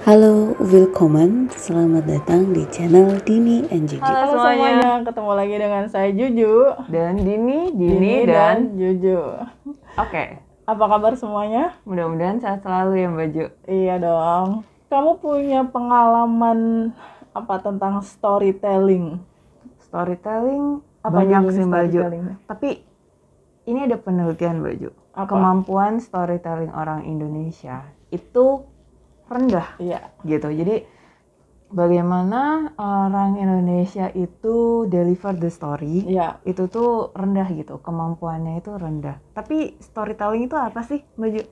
Halo, willkommen, selamat datang di channel Dini and Juju. Halo semuanya, ketemu lagi dengan saya Juju dan Dini dan Juju. Oke. Apa kabar semuanya? Mudah-mudahan sehat selalu ya Mbak Ju. Iya dong. Kamu punya pengalaman apa tentang storytelling? Storytelling Apa banyak dulu sih Mbak Ju. Tapi ini ada penelitian Mbak Ju. Apa? Kemampuan storytelling orang Indonesia itu rendah. Iya. Gitu. Jadi bagaimana orang Indonesia itu deliver the story, itu tuh rendah gitu, kemampuannya itu rendah. Tapi storytelling itu apa sih, Mbak Ju?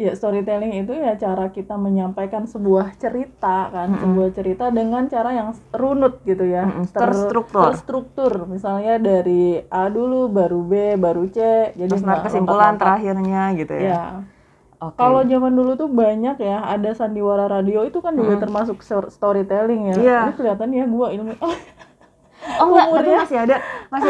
Ya, storytelling itu ya cara kita menyampaikan sebuah cerita kan, sebuah cerita dengan cara yang runut gitu ya, terstruktur. Misalnya dari A dulu, baru B, baru C, jadi kesimpulan terakhirnya gitu ya. Ya. Okay. Kalau zaman dulu tuh banyak ya, ada sandiwara radio itu kan juga termasuk storytelling ya. Ini kelihatan ya gua ilmu. Oh enggak, tapi masih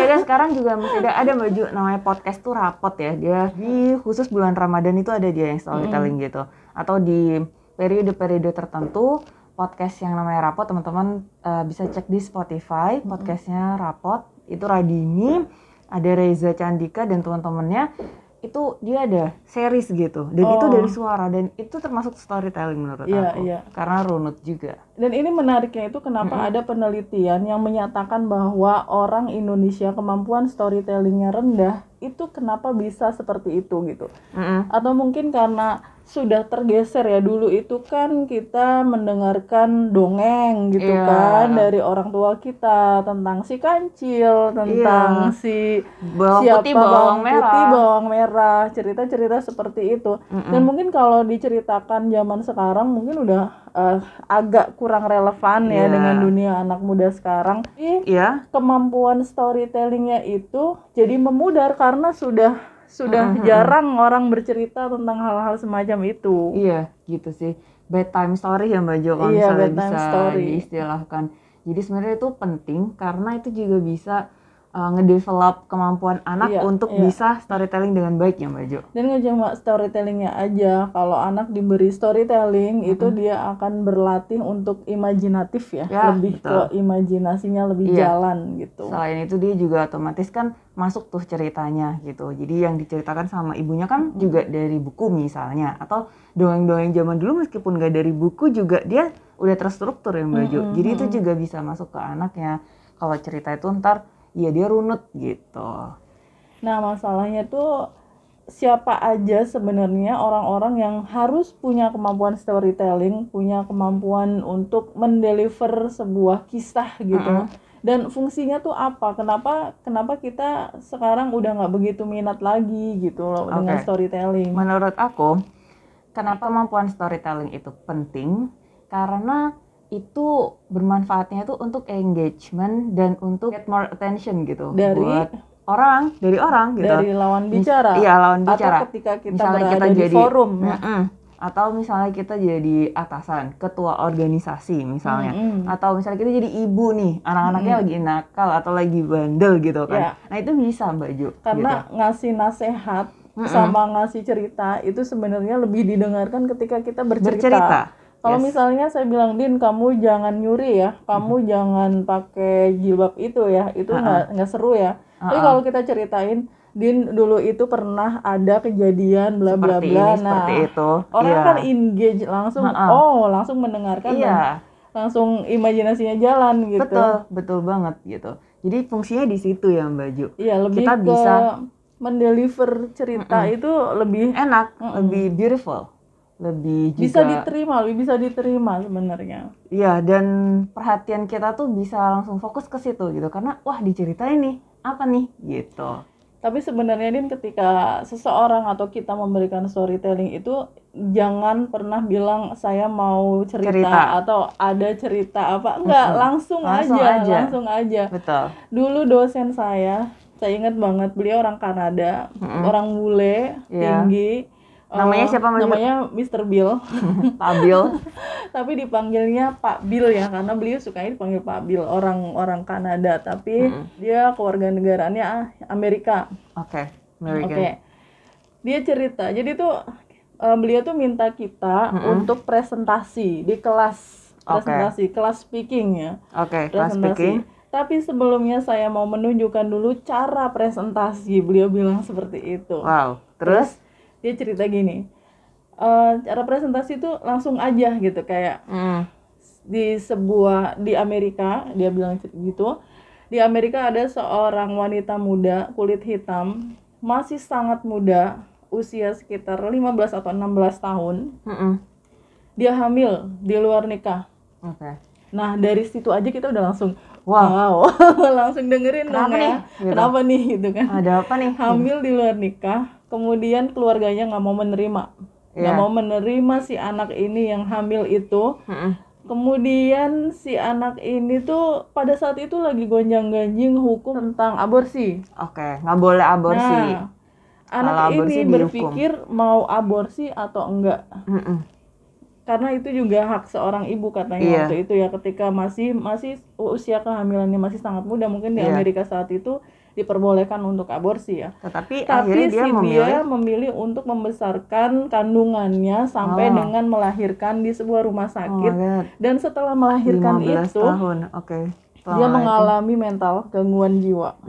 ada sekarang juga masih ada Mbak Ju, namanya podcast tuh Rapot ya. Dia di khusus bulan Ramadan itu ada dia yang storytelling gitu. Atau di periode-periode tertentu podcast yang namanya Rapot, teman-teman bisa cek di Spotify, podcastnya Rapot. Itu Radini, ada Reza Candika dan teman-temannya. Itu dia ada series gitu dan itu dari suara dan itu termasuk storytelling menurut aku karena runut juga. Dan ini menariknya itu kenapa ada penelitian yang menyatakan bahwa orang Indonesia kemampuan storytellingnya rendah, itu kenapa bisa seperti itu gitu. Atau mungkin karena sudah tergeser ya, dulu itu kan kita mendengarkan dongeng gitu kan dari orang tua kita tentang si kancil, tentang si bawang putih, bawang merah, cerita-cerita seperti itu. Dan mungkin kalau diceritakan zaman sekarang mungkin udah agak kurang relevan ya dengan dunia anak muda sekarang. Kemampuan storytellingnya itu jadi memudar karena sudah jarang orang bercerita tentang hal-hal semacam itu. Iya, gitu sih. Bedtime story ya Mbak Jo, kalau misalnya bisa diistilahkan. Jadi sebenarnya itu penting karena itu juga bisa ngedevelop kemampuan anak untuk bisa storytelling dengan baik ya Mbak Jo. Dan nggak cuma storytellingnya aja, kalau anak diberi storytelling itu dia akan berlatih untuk imajinatif ya lebih ke imajinasinya lebih jalan gitu. Selain itu dia juga otomatis kan masuk tuh ceritanya gitu. Jadi yang diceritakan sama ibunya kan juga dari buku misalnya, atau dongeng-dongeng zaman dulu meskipun nggak dari buku juga dia udah terstruktur ya Mbak Jo. Jadi itu juga bisa masuk ke anaknya. Kalau cerita itu ntar ya dia runut gitu. Nah masalahnya tuh siapa aja sebenarnya orang-orang yang harus punya kemampuan storytelling, punya kemampuan untuk mendeliver sebuah kisah gitu. Dan fungsinya tuh apa? Kenapa kita sekarang udah nggak begitu minat lagi gitu loh dengan storytelling? Menurut aku, kenapa kemampuan storytelling itu penting? Karena itu bermanfaatnya itu untuk engagement dan untuk get more attention gitu buat orang gitu. Dari lawan bicara. Lawan bicara. Atau ketika kita misalnya berada kita di forum atau misalnya kita jadi atasan, ketua organisasi misalnya. Atau misalnya kita jadi ibu nih, anak-anaknya lagi nakal atau lagi bandel gitu kan. Nah, itu bisa Mbak Ju. Karena ngasih nasihat sama ngasih cerita itu sebenarnya lebih didengarkan ketika kita bercerita. Kalau misalnya saya bilang, Din, kamu jangan nyuri ya, kamu jangan pakai jilbab itu ya, itu nggak seru ya. Tapi kalau kita ceritain, Din, dulu itu pernah ada kejadian bla bla bla. Nah, itu. Orang kan engage langsung, langsung mendengarkan dan langsung imajinasinya jalan gitu. Betul banget gitu. Jadi fungsinya di situ ya Mbak Ju. Iya, lebih kita bisa mendeliver cerita itu lebih enak, lebih beautiful. Lebih juga lebih bisa diterima sebenarnya. Iya, dan perhatian kita tuh bisa langsung fokus ke situ gitu karena wah diceritain nih apa nih gitu. Tapi sebenarnya Din, ketika seseorang atau kita memberikan storytelling itu jangan pernah bilang saya mau cerita. Atau ada cerita apa, enggak, langsung aja. Betul. Dulu dosen saya ingat banget, beliau orang Kanada, orang bule, tinggi. Namanya siapa? Namanya Mr. Bill. Pak Bill. Tapi dipanggilnya Pak Bill ya, karena beliau sukanya dipanggil Pak Bill, orang Kanada, tapi dia kewarganegaraannya Amerika. Amerika. Dia cerita. Jadi tuh beliau tuh minta kita untuk presentasi di kelas, kelas speaking ya. Kelas speaking. Tapi sebelumnya saya mau menunjukkan dulu cara presentasi. Beliau bilang seperti itu. Wow. Terus dia cerita gini, cara presentasi itu langsung aja gitu, kayak di Amerika, dia bilang gitu. Di Amerika ada seorang wanita muda kulit hitam, masih sangat muda, usia sekitar 15 atau 16 tahun. Dia hamil di luar nikah. Nah, dari situ aja kita udah langsung wow. Langsung dengerin kenapa dong nih? ya. Gitu. Kenapa nih gitu kan. Ada apa nih? Hamil di luar nikah, kemudian keluarganya nggak mau menerima. Nggak mau menerima si anak ini yang hamil itu. Kemudian si anak ini tuh pada saat itu lagi gonjang-ganjing hukum tentang aborsi. Nggak boleh aborsi. Nah, anak ini berpikir mau aborsi atau enggak. Karena itu juga hak seorang ibu katanya waktu itu ya, ketika masih usia kehamilannya masih sangat muda, mungkin di Amerika saat itu diperbolehkan untuk aborsi ya. Tapi dia memilih untuk membesarkan kandungannya sampai dengan melahirkan di sebuah rumah sakit. Dan setelah melahirkan 15 itu tahun. Dia mengalami mental gangguan jiwa.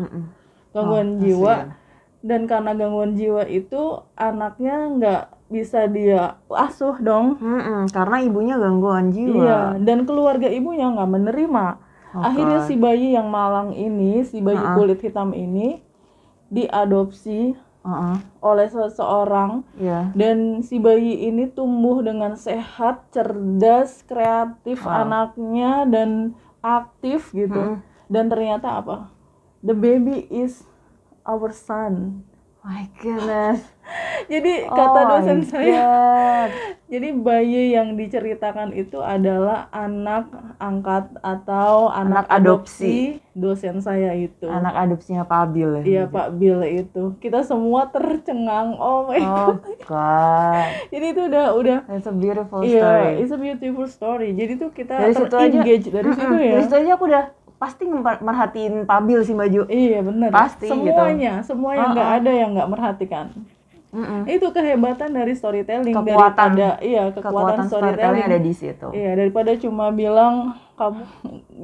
Gangguan jiwa. Dan karena gangguan jiwa itu anaknya nggak bisa dia asuh dong. Karena ibunya gangguan jiwa. Iya, dan keluarga ibunya nggak menerima. Akhirnya si bayi yang malang ini, si bayi kulit hitam ini diadopsi oleh seseorang. Dan si bayi ini tumbuh dengan sehat, cerdas, kreatif anaknya, dan aktif gitu. Dan ternyata apa? The baby is our son. My goodness. Jadi kata dosen saya, jadi bayi yang diceritakan itu adalah anak angkat atau anak adopsi dosen saya itu. Anak adopsinya Pak Bill ya? Iya, Pak Bill itu. Kita semua tercengang. Oh my God. Jadi itu udah. It's a beautiful story. Iya, it's a beautiful story. Jadi tuh kita ter-engage dari situ ya. Dari situ aja aku udah pasti merhatiin Pak Bill sih Mbak Ju. Iya benar. Pasti semuanya gitu. Nggak ada yang nggak merhatikan. Itu kehebatan dari storytelling, kekuatan storytelling ada di situ. Iya, daripada cuma bilang kamu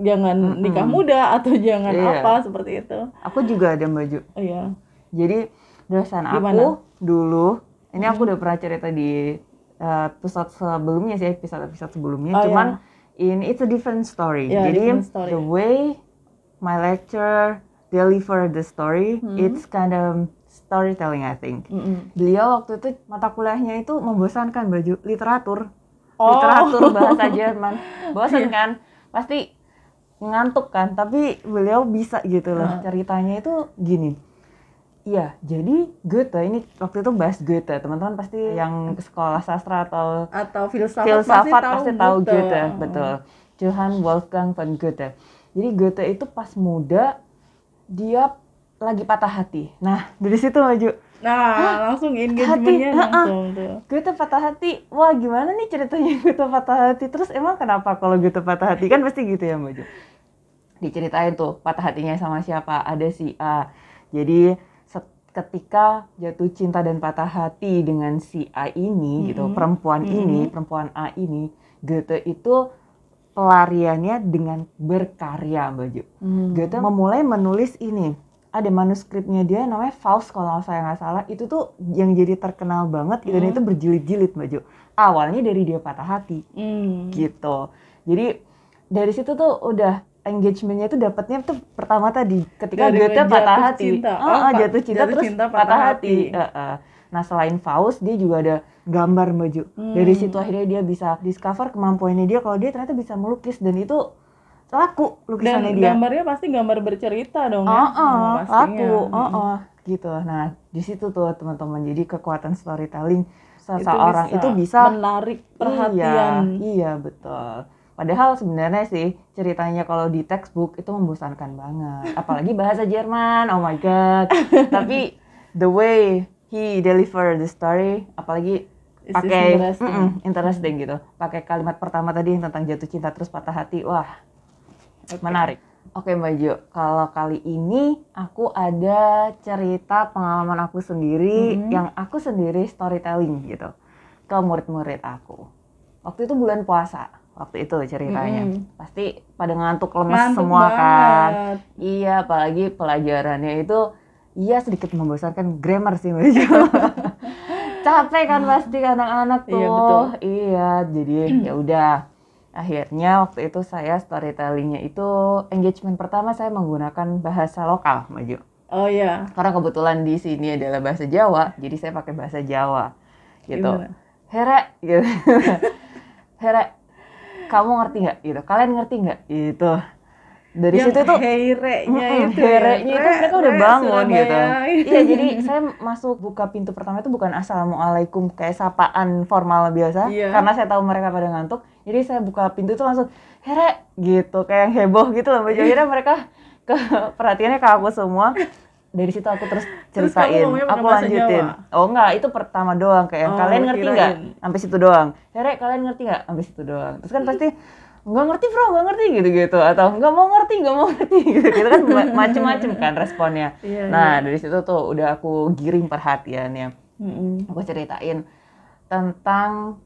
jangan nikah muda atau jangan apa seperti itu. Aku juga ada Mbak Ju. Iya. Jadi dosen aku dulu, ini aku udah pernah cerita di episode sebelumnya sih, episode sebelumnya. Cuman it's a different story. Jadi the way my lecturer deliver the story, it's kind of storytelling I think. Beliau waktu itu mata kuliahnya itu membosankan Baju literatur. Literatur bahasa Jerman. Bosan kan? Pasti ngantuk kan, tapi beliau bisa gitu loh. Ceritanya itu gini. Iya, jadi Goethe ini waktu itu bahas Goethe. Teman-teman pasti yang ke sekolah sastra atau filsafat pasti tahu Goethe. Betul. Johann Wolfgang von Goethe. Jadi Goethe itu pas muda dia lagi patah hati. Nah, dari situ Maju. Nah, langsung engagement-nya langsung tuh. Goethe patah hati. Wah, gimana nih ceritanya Goethe patah hati? Terus emang kenapa kalau Goethe patah hati? Kan pasti gitu ya, Maju. Diceritain tuh patah hatinya sama siapa? Ada si A. Jadi ketika jatuh cinta dan patah hati dengan si A ini gitu, perempuan A ini, Goethe itu pelariannya dengan berkarya, Mbak Ju. Goethe memulai menulis ini. Ada manuskripnya dia namanya Faust kalau saya nggak salah. Itu tuh yang jadi terkenal banget dan itu berjilid-jilid, Mbak Ju. Awalnya dari dia patah hati, gitu. Jadi dari situ tuh udah engagement-nya itu dapatnya tuh pertama tadi ketika Goethe patah hati. Jatuh cinta terus patah hati. Nah, selain Faust dia juga ada gambar Mbak Ju. Dari situ akhirnya dia bisa discover kemampuannya dia kalau dia ternyata bisa melukis dan itu laku lukisannya dia. Dan gambarnya pasti gambar bercerita dong ya. Laku. Gitu. Nah, di situ tuh teman-teman. Jadi kekuatan storytelling seseorang itu bisa menarik perhatian. Iya, betul. Padahal sebenarnya sih ceritanya kalau di textbook itu membosankan banget. Apalagi bahasa Jerman, oh my god. Tapi the way he deliver the story, apalagi pakai interesting gitu. Pakai kalimat pertama tadi yang tentang jatuh cinta terus patah hati, wah menarik. Oke Mbak Jo, kalau kali ini aku ada cerita pengalaman aku sendiri yang aku sendiri storytelling gitu. ke murid-murid aku. Waktu itu bulan puasa, waktu itu ceritanya. Pasti pada ngantuk lemes Ngantuk semua banget. kan. Iya, apalagi pelajarannya itu sedikit membosankan, grammar sih Mbak Jo. Capek kan pasti anak-anak tuh. Iya, betul. Iya, jadi ya udah. Akhirnya waktu itu saya storytellingnya itu engagement pertama saya menggunakan bahasa lokal, Mbak Jo. Oh iya. Karena kebetulan di sini adalah bahasa Jawa, jadi saya pakai bahasa Jawa gitu. Gimana? Here, gitu. Here, kamu ngerti nggak? Gitu. Kalian ngerti nggak? Gitu. Dari Yang situ tuh heire-nya itu herenya itu mereka udah bangun Surabaya. gitu. Iya, jadi saya masuk buka pintu pertama itu bukan assalamualaikum kayak sapaan formal biasa, Iya. karena saya tahu mereka pada ngantuk. Jadi saya buka pintu itu langsung here gitu, kayak yang heboh gitu loh Mbak Jo. Akhirnya mereka perhatiannya ke aku semua. Dari situ aku terus Terus ceritain, kamu ngomongnya pakai aku bahasa lanjutin. Jawa? Oh enggak, itu pertama doang kayak Oh, kalian ngerti nggak? kirain. Sampai situ doang. Here, kalian ngerti nggak? Sampai situ doang. Terus kan pasti nggak ngerti bro, nggak ngerti gitu-gitu, atau nggak mau ngerti gitu kan macem-macem kan responnya. Iya, Nah dari situ tuh udah aku giring perhatiannya. Mm-mm. Aku ceritain tentang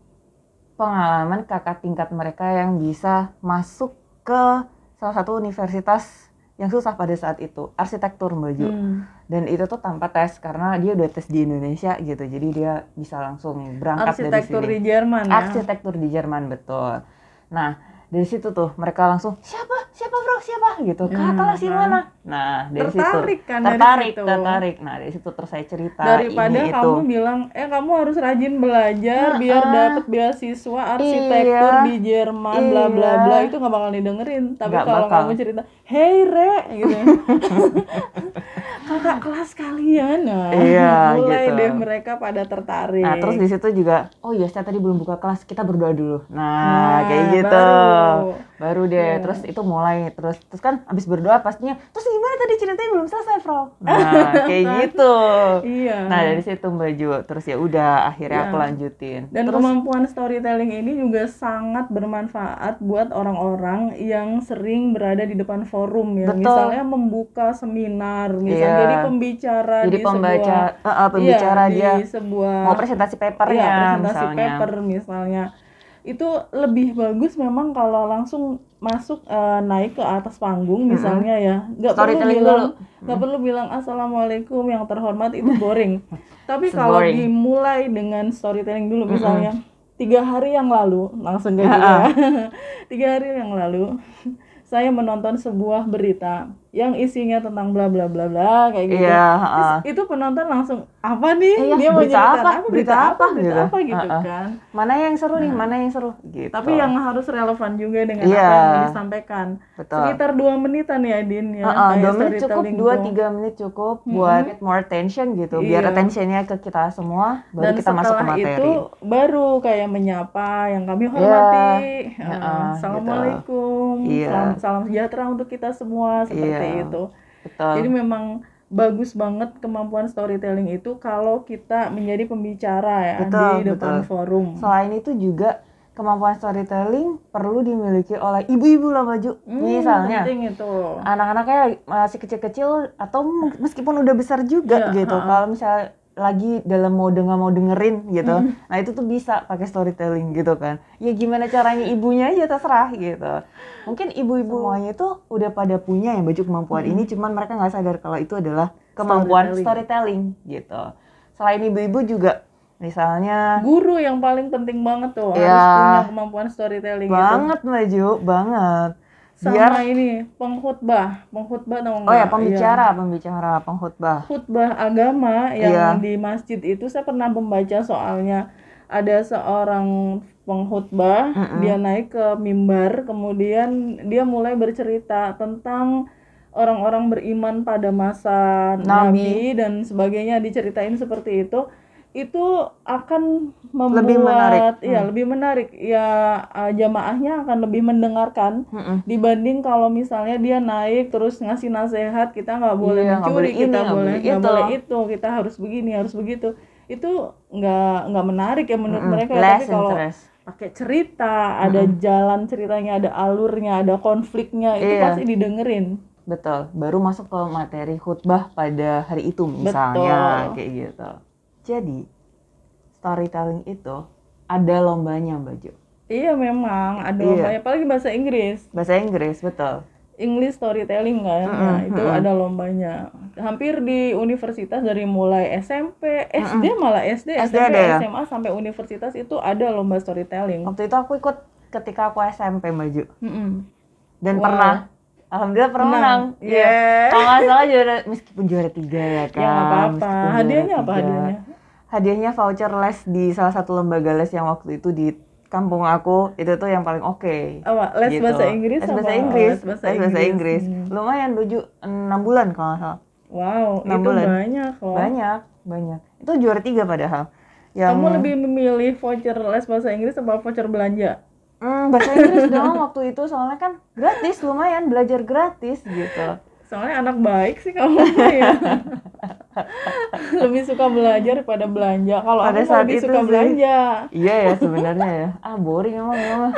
pengalaman kakak tingkat mereka yang bisa masuk ke salah satu universitas yang susah pada saat itu, arsitektur Mbak Jo. Dan itu tuh tanpa tes karena dia udah tes di Indonesia gitu, jadi dia bisa langsung berangkat dari Arsitektur sini. di Jerman ya. Arsitektur di Jerman, betul. Nah dari situ tuh mereka langsung siapa bro siapa gitu, kelas di mana. Nah dari Tertarik situ kan dari situ. tertarik. Nah dari situ terus saya cerita Daripada ini kamu itu. bilang kamu harus rajin belajar biar dapat beasiswa arsitektur Iya. di Jerman bla bla Iya. bla, itu nggak bakal didengerin. Tapi Nggak kalau bakal. kamu cerita hey re gitu kakak kelas kalian, nah Iya, mulai gitu. deh mereka pada tertarik. Nah terus di situ juga, oh iya saya tadi belum buka kelas, kita berdoa dulu. Nah kayak gitu, baru deh. Iya. Terus itu mulai, terus kan abis berdoa pastinya, terus gimana tadi ceritanya belum selesai, Bro? Nah kayak gitu. Iya. Nah dari situ Mbak Jo, terus ya udah akhirnya Iya. aku lanjutin. Dan Terus kemampuan storytelling ini juga sangat bermanfaat buat orang-orang yang sering berada di depan forum ya. Betul. Misalnya membuka seminar, misalnya Iya. jadi pembicara jadi di pembicara sebuah, dia di sebuah mau presentasi papernya presentasi misalnya. paper misalnya. Itu lebih bagus memang kalau langsung masuk naik ke atas panggung misalnya ya. Nggak perlu bilang assalamualaikum yang terhormat, itu boring. Tapi kalau boring. dimulai dengan storytelling dulu misalnya 3 hari yang lalu langsung kayak gitu ya. 3 hari yang lalu saya menonton sebuah berita yang isinya tentang bla bla bla bla kayak gitu. Iya, Terus itu penonton langsung apa nih? Iya, Dia mau berita nyeritain apa? Berita apa? Gitu. gitu kan. Mana yang seru nih, mana yang seru gitu. Tapi yang harus relevan juga dengan Iya. apa yang mau disampaikan. Betul. Sekitar 2 menitan ya Din ya. 2 menit cukup, storytelling 2-3 menit cukup buat get more attention gitu. Biar Iya. attentionnya ke kita semua, baru Dan kita masuk ke setelah materi. itu baru kayak menyapa yang kami hormati. Iya. Assalamualaikum. Iya. Salam sejahtera untuk kita semua, seperti Iya. itu. Betul. Jadi memang bagus banget kemampuan storytelling itu kalau kita menjadi pembicara ya Betul, di depan betul. forum. Selain itu juga kemampuan storytelling perlu dimiliki oleh ibu-ibu lah Mbak Jo. Misalnya penting itu. anak-anaknya masih kecil-kecil atau meskipun udah besar juga Iya, gitu. Kalau misalnya lagi dalam mode nggak mau dengerin gitu, nah itu tuh bisa pakai storytelling gitu kan. Ya gimana caranya ibunya aja terserah gitu. Mungkin ibu-ibu semuanya itu udah pada punya ya baju kemampuan ini, cuman mereka nggak sadar kalau itu adalah kemampuan storytelling gitu. Selain ibu-ibu juga misalnya Guru yang paling penting banget tuh Iya. harus punya kemampuan storytelling banget Mbak Jo, banget. itu. Sama ini pengkhotbah tahu nggak? Oh ya, pembicara, pengkhotbah. Khutbah agama yang Iya. di masjid itu saya pernah membaca soalnya. Ada seorang pengkhutbah, dia naik ke mimbar, kemudian dia mulai bercerita tentang orang-orang beriman pada masa Nabi dan sebagainya, diceritain seperti itu akan membuat Lebih menarik. lebih menarik ya, jamaahnya akan lebih mendengarkan dibanding kalau misalnya dia naik terus ngasih nasihat, kita nggak boleh Iya, nggak mencuri, boleh ini, kita nggak boleh nggak itu. boleh itu, kita harus begini harus begitu. Itu nggak menarik ya menurut mereka. Less Tapi kalau interest. pakai cerita, ada jalan ceritanya, ada alurnya, ada konfliknya, itu Iya. pasti didengerin. Betul, baru masuk ke materi khutbah pada hari itu misalnya. Betul. Kayak gitu. Jadi storytelling itu ada lombanya Mbak Jo. Iya memang ada lombanya, apalagi bahasa Inggris. Bahasa Inggris, betul. English storytelling kan, ya, itu ada lombanya. Hampir di universitas dari mulai SMP, SD malah SD, SMP, ada ya? SMA sampai universitas itu ada lomba storytelling. Waktu itu aku ikut ketika aku SMP Mbak Jo. Dan Wow. pernah, alhamdulillah pernah menang. Yeah. Kalau nggak salah juara, meskipun juara 3 ya kan. Ya nggak apa-apa. Meskipun Hadiahnya juara apa 3. hadiahnya? Hadiahnya voucher les di salah satu lembaga les yang waktu itu di kampung aku, itu tuh yang paling oke. Apa? Les gitu. bahasa Inggris Les apa? bahasa Inggris. Les bahasa Les bahasa Inggris. Inggris. Lumayan 6 bulan kalau nggak salah. Wow, 6 itu bulan. banyak loh. Banyak. Itu juara 3 padahal. Yang Kamu lebih memilih voucher les bahasa Inggris atau voucher belanja? bahasa Inggris dong waktu itu, soalnya kan gratis, lumayan belajar gratis gitu. Soalnya anak baik sih kamu ya. Lebih suka belajar daripada belanja. Kalau Pada aku saat lebih itu suka sih. belanja. Iya ya sebenarnya ya. Boring emang.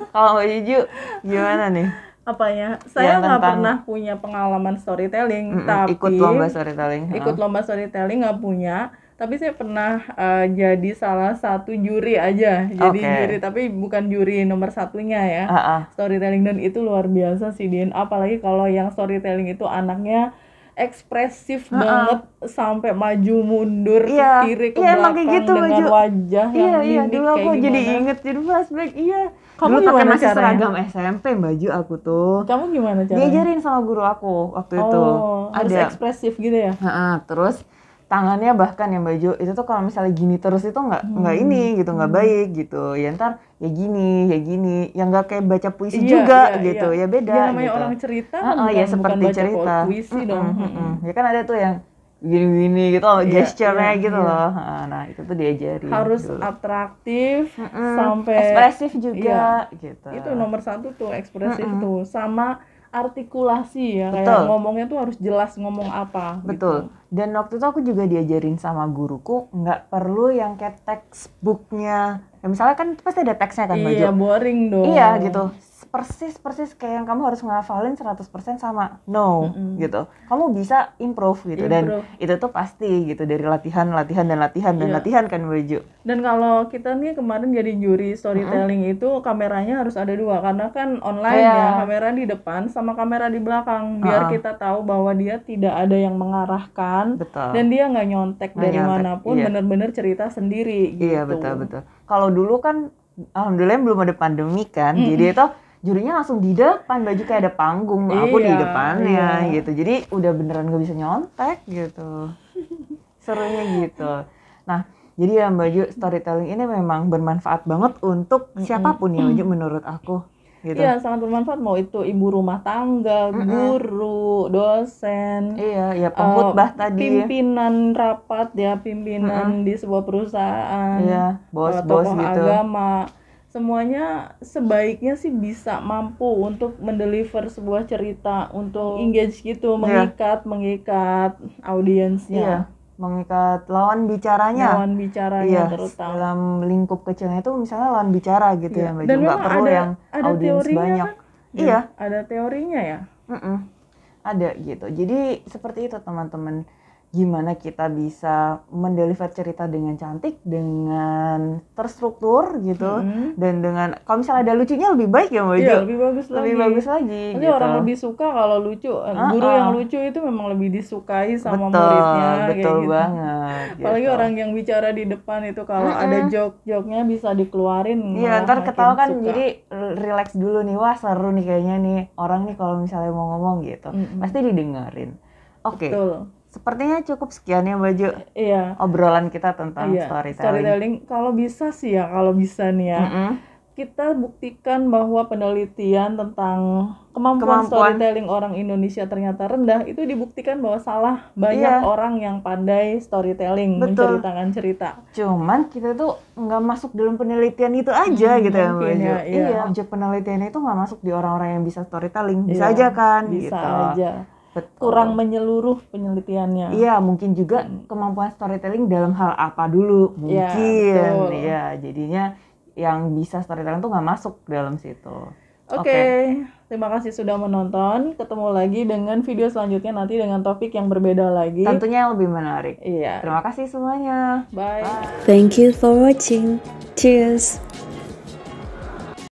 Kalau Mbak Juju gimana nih? Apanya? Saya nggak tentang- pernah punya pengalaman storytelling, tapi ikut lomba storytelling. ikut lomba storytelling nggak punya. Tapi saya pernah jadi salah satu juri aja. Jadi Oke. juri, tapi bukan juri nomor satunya ya. Storytelling, dan itu luar biasa sih Din. Apalagi kalau yang storytelling itu anaknya ekspresif banget sampai maju mundur Iya. ke kiri ke Iya, emang belakang kayak gitu, dengan Baju. wajah yang Iya, mimik dulu aku kayak jadi gimana. inget, jadi flashback. Iya. Kamu Dulu pakai gimana masih caranya? seragam SMP Baju aku tuh. Kamu gimana caranya? Diajarin sama guru aku waktu itu. Harus Ada. ekspresif gitu ya? Terus tangannya bahkan ya Mbak Jo, itu tuh kalau misalnya gini terus itu nggak ini gitu, nggak baik gitu. Ya ntar ya gini, yang nggak kayak baca puisi juga gitu. Ya beda Ya namanya gitu. orang cerita Ya bukan seperti baca cerita. puisi dong. Ya kan ada tuh yang gini-gini gitu, gesture-nya iya, gitu loh. Nah, itu tuh diajarin. Harus dulu. atraktif sampai ekspresif juga gitu. itu nomor satu tuh, ekspresif tuh, sama artikulasi ya, Betul. kayak ngomongnya tuh harus jelas ngomong apa. Betul. Dan waktu itu aku juga diajarin sama guruku, nggak perlu yang kayak textbooknya. Ya, misalnya kan pasti ada teksnya kan, Mbak Jo. Iya, boring dong. Iya gitu. Persis kayak yang kamu harus ngafalin 100% sama. No, gitu. Kamu bisa improve gitu. Dan itu tuh pasti gitu dari latihan kan Baju. Dan kalau kita nih kemarin jadi juri storytelling itu kameranya harus ada 2, karena kan online ya, kamera di depan sama kamera di belakang, biar kita tahu bahwa dia tidak ada yang mengarahkan. Betul. Dan dia nggak nyontek dari nyontek, manapun, bener-bener cerita sendiri gitu. Iya, betul. Kalau dulu kan alhamdulillah belum ada pandemi kan. Jadi itu jurinya langsung di depan, Baju kayak ada panggung, aku di depannya gitu. Jadi udah beneran gak bisa nyontek gitu. Serunya gitu. Nah, jadi ya Mbak Ju, storytelling ini memang bermanfaat banget untuk siapapun ya Mbak Ju, menurut aku. Gitu. Iya, sangat bermanfaat, mau itu ibu rumah tangga, guru, dosen, Iya, ya pengkhotbah tadi. pimpinan rapat ya, pimpinan di sebuah perusahaan, Iya, bos-bos tokoh gitu. agama. Semuanya sebaiknya sih bisa mampu untuk mendeliver sebuah cerita, untuk engage gitu, mengikat audiensnya. Iya, mengikat lawan bicaranya. Lawan bicaranya Iya, terutama. dalam lingkup kecilnya itu misalnya lawan bicara gitu ya Mbak Jo, Dan nggak memang perlu yang ada audiens teorinya banyak. kan? Iya, Ada teorinya ya. ada gitu. Jadi seperti itu teman-teman, gimana kita bisa mendeliver cerita dengan cantik, dengan terstruktur gitu, dan dengan kalau misalnya ada lucunya lebih baik ya Mbak Jo. Iya, lebih bagus lagi. Lebih bagus lagi Nanti gitu. orang lebih suka kalau lucu. Guru yang lucu itu memang lebih disukai sama Betul, muridnya kayak betul gitu. banget. Apalagi gitu. orang yang bicara di depan itu kalau ada joke-joknya bisa dikeluarin. Iya, malah ntar makin ketawa kan suka. jadi relax dulu nih, wah seru nih kayaknya nih orang nih kalau misalnya mau ngomong gitu, pasti didengerin. Oke, Betul. sepertinya cukup sekian ya Mbak Jo, Iya. obrolan kita tentang Iya, storytelling. kalau bisa sih ya, kalau bisa nih ya. Kita buktikan bahwa penelitian tentang kemampuan storytelling orang Indonesia ternyata rendah, itu dibuktikan bahwa salah banyak orang yang pandai storytelling, menceritakan cerita. Cuman kita tuh nggak masuk dalam penelitian itu aja gitu ya Mbak mungkin Jo. ya, iya. Iya, objek penelitian itu nggak masuk di orang-orang yang bisa storytelling, bisa aja kan Bisa gitu. aja. Betul. Kurang menyeluruh penelitiannya. Iya, mungkin juga kemampuan storytelling dalam hal apa dulu, mungkin. betul. Iya, jadinya yang bisa storytelling tuh nggak masuk dalam situ. Oke. Terima kasih sudah menonton. Ketemu lagi dengan video selanjutnya nanti dengan topik yang berbeda lagi. Tentunya yang lebih menarik. Iya. Terima kasih semuanya. Bye. Thank you for watching. Cheers.